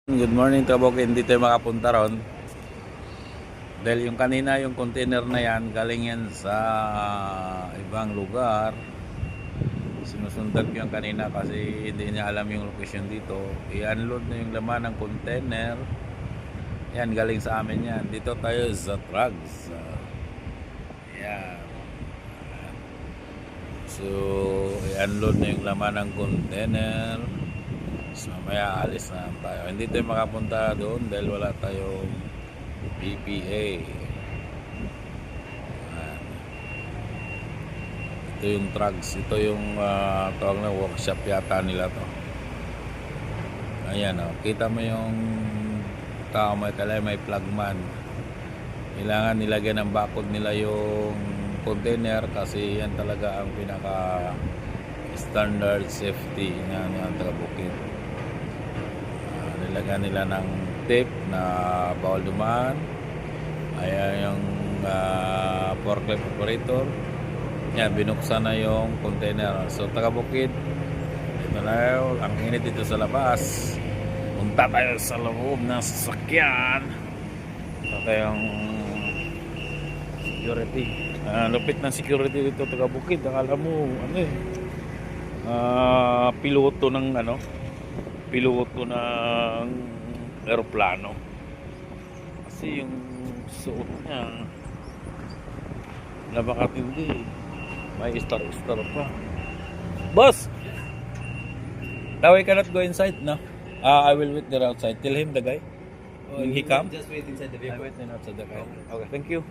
Good morning, Kabok. Hindi tayo makapunta ron. Dahil yung kanina, yung container na yan, galing yan sa ibang lugar. Sinusundan ko yung kanina kasi hindi niya alam yung location dito. I-unload na yung laman ng container. Yan, galing sa amin yan. Dito tayo sa trucks. Yan. So, i-unload na yung laman ng container. So, mamaya alis na tayo. Hindi tayo makapunta doon dahil wala tayong PPA. Ito yung trucks. Ito yung tawag na workshop yata nila to. Ayan o. Kita mo yung tao may kalay, may flagman. Kailangan nilagyan ng bakod nila yung container kasi yan talaga ang pinaka standard safety na taga-bukid. Nilagyan nila ng tape na bawal dumaan. Ayan yung forklift operator. Yan, binuksan na yung container. So taga-bukid, ito na yun. Ang init dito sa labas. Punta tayo sa loob ng sasakyan. Ito tayong security. Lupit ng security dito taga-bukid. Akala mo piloto ng eroplano kasi yung suot niya napakatindi, may star pa. Boss, now I cannot go inside, no? I will wait there outside. Tell him, the guy when he come. Just wait inside the vehicle. I wait outside the car. Okay, thank you.